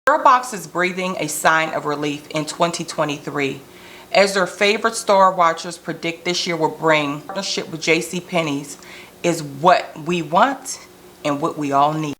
Curlbox is breathing a sign of relief in 2023 as their favorite star watchers predict this year will bring. Partnership with JCPenney's is what we want and what we all need.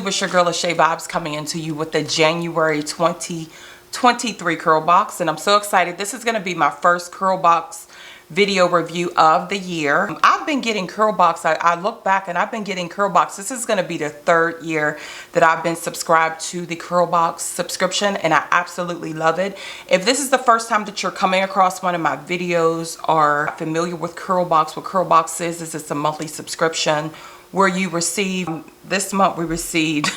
It's your girl lasheavibez coming into you with the January 2023 Curlbox, and I'm so excited. This is going to be my first Curlbox video review of the year. I've been getting Curlbox. I look back and I've been getting Curlbox. This is going to be the third year that I've been subscribed to the Curlbox subscription, and I absolutely love it. If this is the first time that you're coming across one of my videos or familiar with Curlbox, what Curlbox is it's a monthly subscription where you receive, this month we received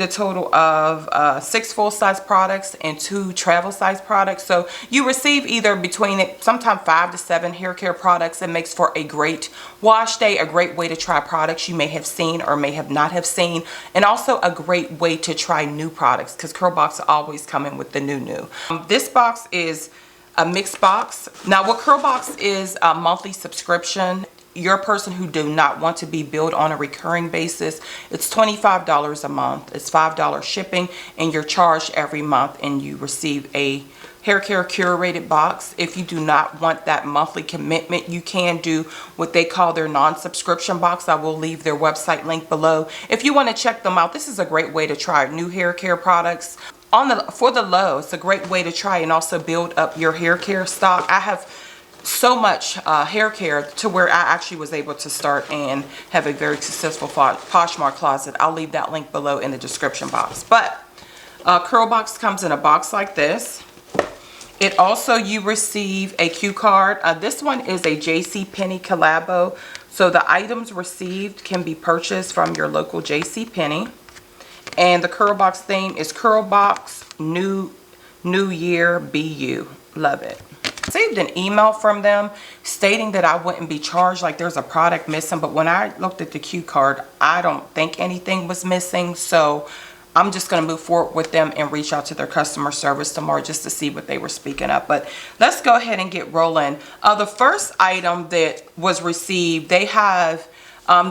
a total of 6 full-size products and 2 travel-size products. So you receive either between sometimes 5 to 7 hair care products. It makes for a great wash day, a great way to try products you may have seen or may have not have seen, and also a great way to try new products because Curlbox are always coming with the new. This box is a mixed box. Now what Curlbox is a monthly subscription. You're a person who do not want to be billed on a recurring basis. It's $25 a month. It's $5 shipping, and you're charged every month, and you receive a hair care curated box. If you do not want that monthly commitment, you can do what they call their non-subscription box. I will leave their website link below. If you want to check them out, this is a great way to try new hair care products. For the low, it's a great way to try and also build up your hair care stock. I have so much hair care to where I actually was able to start and have a very successful Poshmark closet. I'll leave that link below in the description box. But Curlbox comes in a box like this. It also, you receive a cue card. This one is a JCPenney collabo. So the items received can be purchased from your local JCPenney. And the Curlbox theme is Curlbox New Year BU. Love it. Received an email from them stating that I wouldn't be charged, like there's a product missing, but when I looked at the cue card, I don't think anything was missing. So I'm just going to move forward with them and reach out to their customer service tomorrow just to see what they were speaking of. But let's go ahead and get rolling. The first item that was received, they have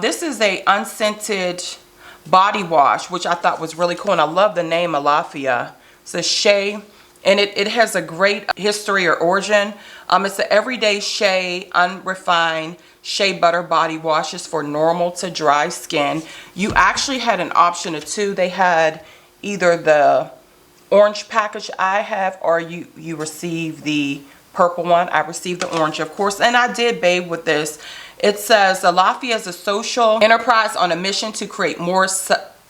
this is a unscented body wash, which I thought was really cool, and I love the name Alaffia. It says shea. And it has a great history or origin. It's an everyday shea, unrefined shea butter body washes for normal to dry skin. You actually had an option of 2. They had either the orange package I have, or you receive the purple one. I received the orange, of course, and I did bathe with this. It says Alaffia is a social enterprise on a mission to create more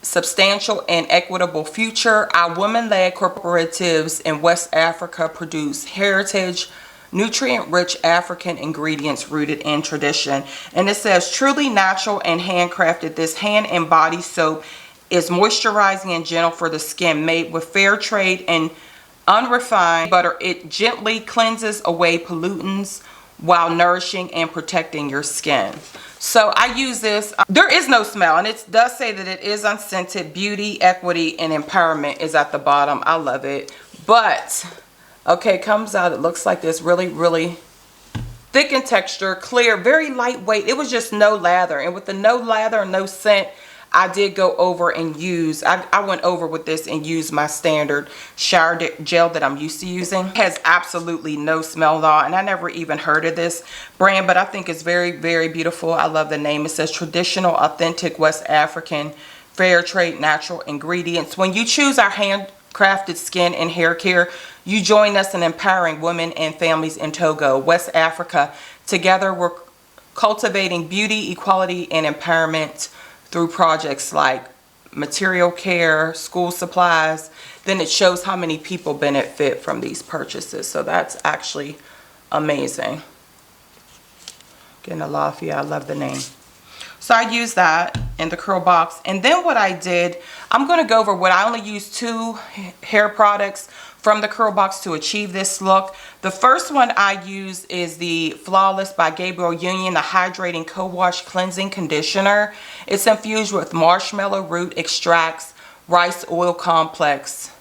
substantial and equitable future. Our women-led cooperatives in West Africa produce heritage, nutrient-rich African ingredients rooted in tradition. And it says truly natural and handcrafted. This hand and body soap is moisturizing and gentle for the skin, made with fair trade and unrefined butter. It gently cleanses away pollutants while nourishing and protecting your skin. So I use this. There is no smell, and it does say that it is unscented. Beauty, equity, and empowerment is at the bottom. I love it. But okay, it comes out, it looks like this, really, really thick in texture, clear, very lightweight. It was just no lather, and with the no lather, no scent, I did go over and use, I went over with this and used my standard shower gel that I'm used to using. It has absolutely no smell at all, and I never even heard of this brand, but I think it's very, very beautiful. I love the name. It says traditional, authentic West African, fair trade, natural ingredients. When you choose our handcrafted skin and hair care, you join us in empowering women and families in Togo, West Africa. Together, we're cultivating beauty, equality, and empowerment through projects like material care, school supplies. Then it shows how many people benefit from these purchases. So that's actually amazing. Again, Alaffia, I love the name. So I use that in the Curlbox. And then what I did, I'm going to go over what I only use 2 hair products from the Curlbox to achieve this look. The first one I use is the Flawless by Gabrielle the Hydrating Co-Wash Cleansing Conditioner. It's infused with marshmallow root extracts, rice oil complex,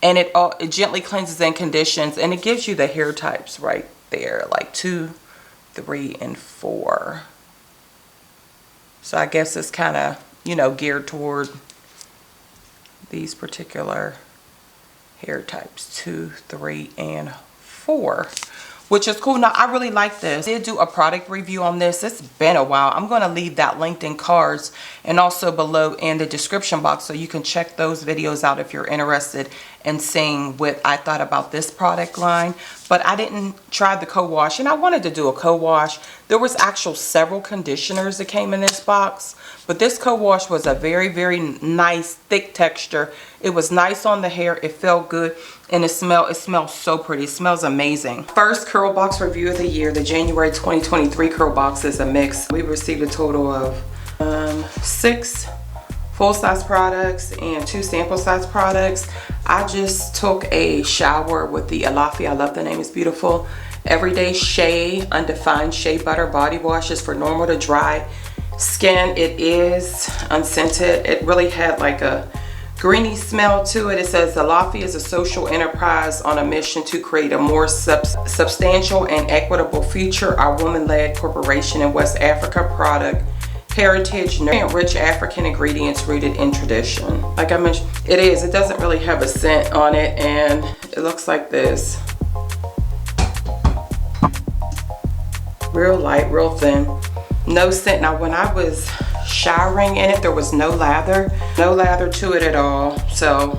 and it gently cleanses and conditions, and it gives you the hair types right there, like 2, 3, and 4. So I guess it's kind of, you know, geared toward these particular hair types, 2, 3, and 4, which is cool. Now I really like this. I did do a product review on this. It's been a while. I'm going to leave that linked in cards and also below in the description box, so you can check those videos out if you're interested in seeing what I thought about this product line. But I didn't try the co-wash, and I wanted to do a co-wash. There was actual several conditioners that came in this box, but this co-wash was a very, very nice thick texture. It was nice on the hair. It felt good, and it smells so pretty. It smells amazing. First Curlbox review of the year, the January 2023 Curlbox is a mix. We received a total of 6 full-size products and 2 sample-size products. I just took a shower with the Alaffia. I love the name, it's beautiful. Everyday Shea Undefined Shea Butter Body Washes for normal to dry skin. It is unscented. It really had like a greeny smell to it. It says Alaffia is a social enterprise on a mission to create a more substantial and equitable future. Our woman-led corporation in West Africa product heritage, rich African ingredients rooted in tradition. Like I mentioned, it doesn't really have a scent on it, and it looks like this. Real light, real thin, no scent. Now when I was showering in it, there was no lather to it at all. So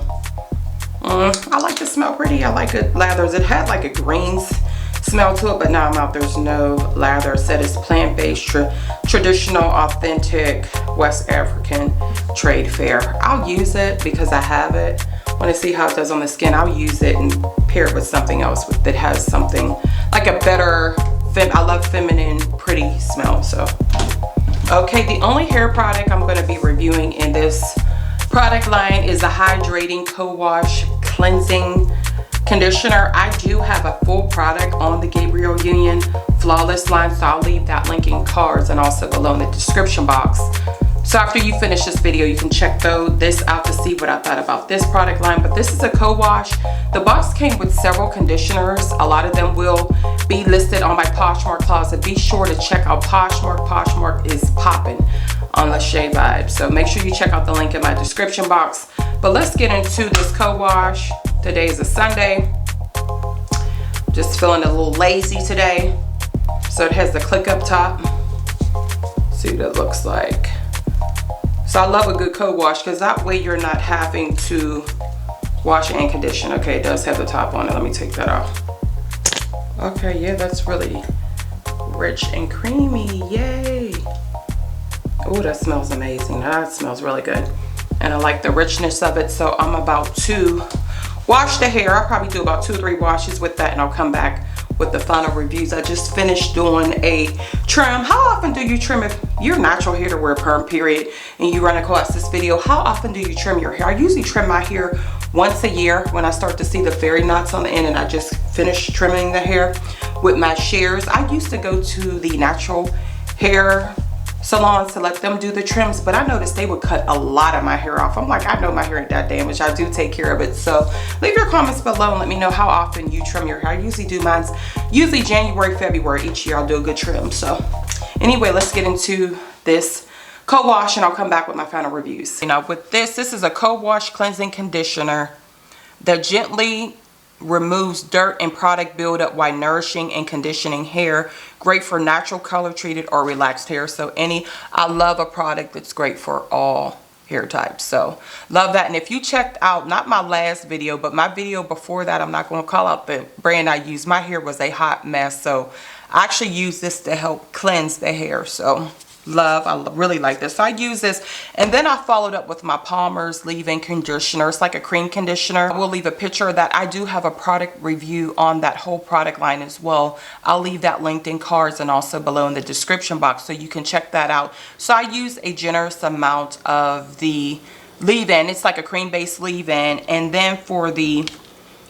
I like the smell pretty. I like it lathers. It had like a green smell to it, but now I'm out, there's no lather. It said it's plant-based, traditional, authentic West African trade fair. I'll use it because I have it. Want to see how it does on the skin, I'll use it and pair it with something else that has something like a better I love feminine pretty smell. So okay, the only hair product I'm going to be reviewing in this product line is the Hydrating Co-Wash Cleansing Conditioner. I do have a full product on the Gabrielle Flawless line, so I'll leave that link in cards and also below in the description box. So after you finish this video, you can check this out to see what I thought about this product line. But this is a co-wash. The box came with several conditioners. A lot of them will be listed on my Poshmark closet. Be sure to check out Poshmark. Poshmark is popping on lasheavibez. So make sure you check out the link in my description box. But let's get into this co-wash. Today is a Sunday. Just feeling a little lazy today. So it has the click up top. See what it looks like. So I love a good co-wash because that way you're not having to wash and condition. Okay, it does have the top on it. Let me take that off. Okay, yeah, that's really rich and creamy. Yay. Oh, that smells amazing. That smells really good. And I like the richness of it. So I'm about to wash the hair. I'll probably do about 2 or 3 washes with that, and I'll come back with the final reviews. I just finished doing a trim. How often do you trim if you're natural hair to wear perm period and you run across this video? How often do you trim your hair? I usually trim my hair once a year when I start to see the fairy knots on the end and I just finish trimming the hair. with my shares. I used to go to the natural hair salons to let them do the trims, but I noticed they would cut a lot of my hair off. I'm like, I know my hair ain't that damaged. I do take care of it. So leave your comments below and let me know how often you trim your hair. I usually do mine usually January, February. Each year I'll do a good trim. So anyway, let's get into this co-wash and I'll come back with my final reviews. With this is a co-wash cleansing conditioner that gently removes dirt and product buildup while nourishing and conditioning hair. Great for natural, color treated, or relaxed hair. So I love a product that's great for all hair types. So love that. And if you checked out not my last video, but my video before that, I'm not going to call out the brand I used. My hair was a hot mess, so I actually use this to help cleanse the hair. So I really like this. So I use this, and then I followed up with my Palmer's leave-in conditioner. It's like a cream conditioner. I will leave a picture of that. I do have a product review on that whole product line as well. I'll leave that linked in cards and also below in the description box, so you can check that out. So I use a generous amount of the leave-in. It's like a cream-based leave-in, and then for the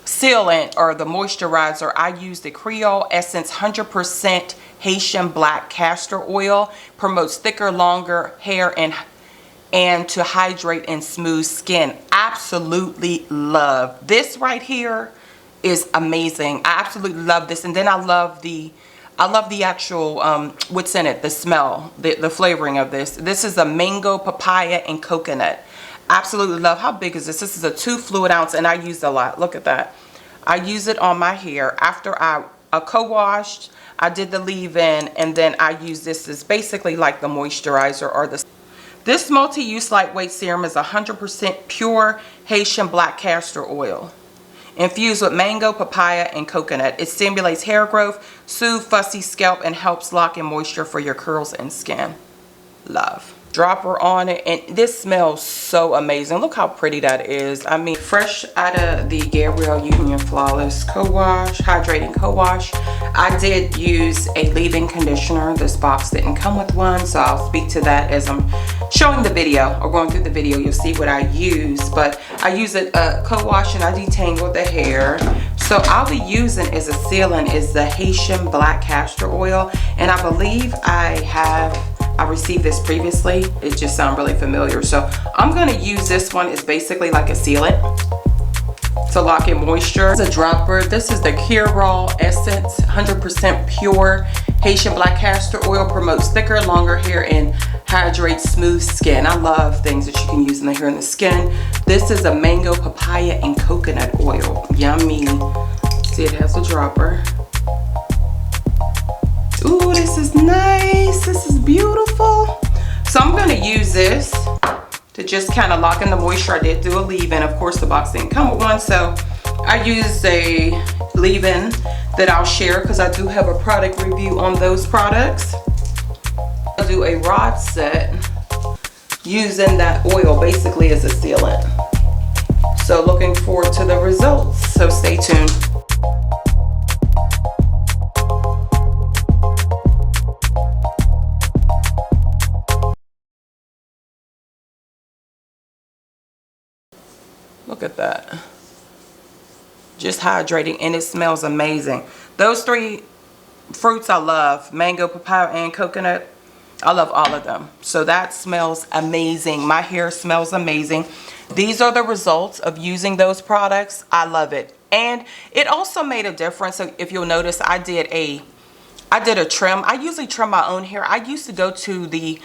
sealant or the moisturizer, I use the Kreyol Essence 100% Haitian black castor oil. Promotes thicker, longer hair and to hydrate and smooth skin. Absolutely love this right here. Is amazing. I absolutely love this. And then I love the actual what's in it, the smell, the flavoring of this. This is a mango, papaya, and coconut. Absolutely love. How big is this? This is a 2 fluid ounce, and I use a lot. Look at that. I use it on my hair after I co-washed. I did the leave-in, and then I use this as basically like the moisturizer or the. This multi-use lightweight serum is 100% pure Haitian black castor oil, infused with mango, papaya, and coconut. It stimulates hair growth, soothes fussy scalp, and helps lock in moisture for your curls and skin. Love. Dropper on it, and this smells so amazing. Look how pretty that is. I mean, fresh out of the Gabrielle Union Flawless Co-Wash, Hydrating Co-Wash. I did use a leave-in conditioner. This box didn't come with one, so I'll speak to that as I'm showing the video or going through the video. You'll see what I use, but I use a co-wash and I detangle the hair. So I'll be using as a sealant is the Haitian black castor oil, and I believe I received this previously. It just sounds really familiar. So I'm going to use this one. It's basically like a sealant to lock in moisture. It's a dropper. This is the Curlbox Essence 100% pure Haitian black castor oil. Promotes thicker, longer hair and hydrates smooth skin. I love things that you can use in the hair and the skin. This is a mango, papaya, and coconut oil. Yummy. See, it has a dropper. Ooh, this is nice. This is beautiful. So I'm going to use this to just kind of lock in the moisture. I did do a leave-in. Of course, the box didn't come with one, so I used a leave-in that I'll share because I do have a product review on those products. I'll do a rod set using that oil basically as a sealant. So looking forward to the results. So stay tuned. Look at that. Just hydrating, and it smells amazing. Those 3 fruits I love, mango, papaya, and coconut. I love all of them. So that smells amazing. My hair smells amazing. These are the results of using those products. I love it. And it also made a difference. So if you'll notice, I did a trim. I usually trim my own hair. I used to go to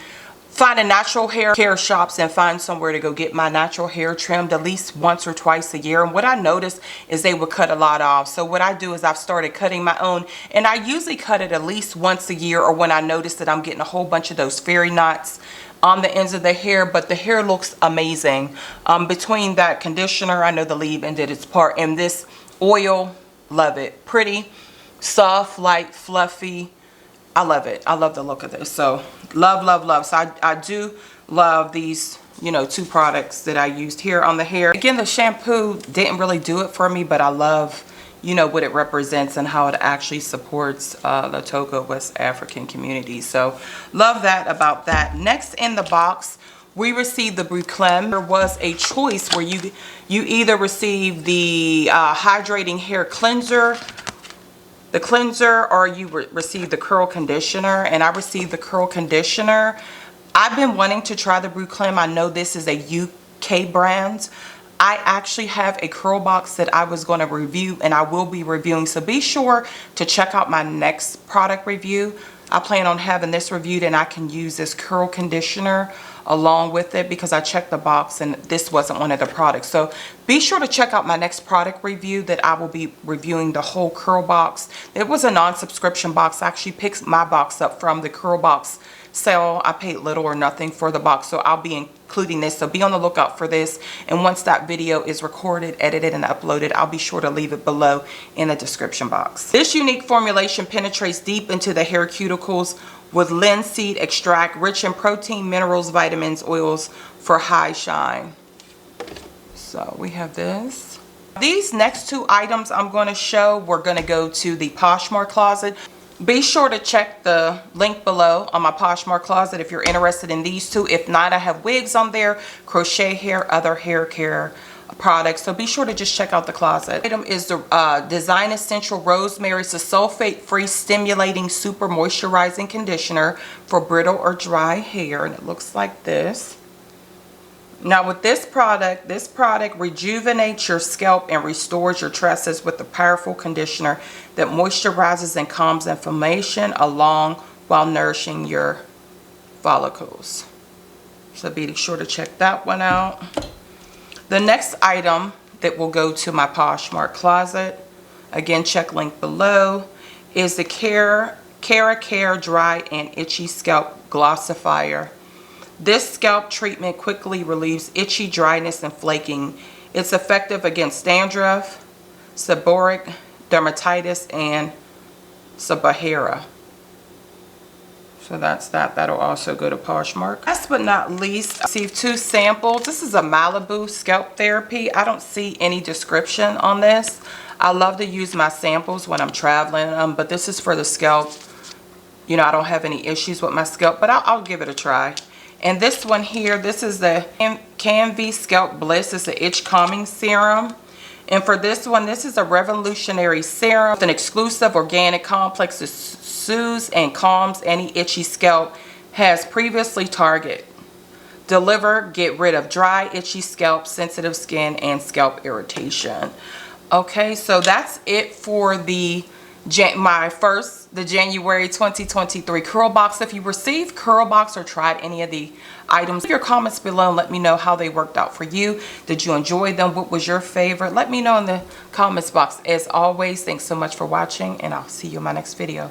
find a natural hair care shops and find somewhere to go get my natural hair trimmed at least once or twice a year. And what I noticed is they would cut a lot off. So what I do is I've started cutting my own, and I usually cut it at least once a year, or when I notice that I'm getting a whole bunch of those fairy knots on the ends of the hair. But the hair looks amazing. Between that conditioner, I know the leave-in did its part, and this oil, love it. Pretty, soft, light, fluffy. I love it. I love the look of this. So love, love, love. So I do love these, 2 products that I used here on the hair. Again, the shampoo didn't really do it for me, but I love, what it represents and how it actually supports the Togo West African community. So love that about that. Next in the box, we received the Boucleme. There was a choice where you either receive the hydrating hair cleanser the cleanser or you receive the curl conditioner. And I received the curl conditioner. I've been wanting to try the Boucleme. I know this is a UK brand. I actually have a Curlbox that I was going to review and I will be reviewing. So be sure to check out my next product review. I plan on having this reviewed and I can use this curl conditioner along with it because I checked the box and this wasn't one of the products. So be sure to check out my next product review that I will be reviewing the whole Curlbox. It was a non-subscription box. I actually picked my box up from the Curlbox sale. I paid little or nothing for the box, so I'll be including this. So be on the lookout for this. And once that video is recorded, edited, and uploaded, I'll be sure to leave it below in the description box. This unique formulation penetrates deep into the hair cuticles with linseed extract, rich in protein, minerals, vitamins, oils for high shine. So we have this. These next two items I'm going to show, we're going to go to the Poshmark closet. Be sure to check the link below on my Poshmark closet if you're interested in these two. If not, I have wigs on there, crochet hair, other hair care products. So be sure to just check out the closet. Item is the Design Essential Rosemary. It's a sulfate-free stimulating super moisturizing conditioner for brittle or dry hair. And it looks like this. Now with this product rejuvenates your scalp and restores your tresses with a powerful conditioner that moisturizes and calms inflammation along while nourishing your follicles. So be sure to check that one out. The next item that will go to my Poshmark closet, again check link below, is the Care Dry and Itchy Scalp Glossifier. This scalp treatment quickly relieves itchy, dryness, and flaking. It's effective against dandruff, seborrheic dermatitis, and seborrhea. So that's that. That'll also go to Poshmark. Last but not least, I received two samples. This is a Malibu scalp therapy. I don't see any description on this. I love to use my samples when I'm traveling, but this is for the scalp. You know, I don't have any issues with my scalp, but I'll give it a try. And this one here, this is the Canvy Scalp Bliss. It's an itch calming serum. And for this one, this is a revolutionary serum with an exclusive organic complex that soothes and calms any itchy scalp. Has previously targeted. Deliver, get rid of dry, itchy scalp, sensitive skin, and scalp irritation. Okay, so that's it for the January 2023 Curlbox. If you received Curlbox or tried any of the items, leave your comments below and let me know how they worked out for you. Did you enjoy them? What was your favorite? Let me know in the comments box. As always, thanks so much for watching, and I'll see you in my next video.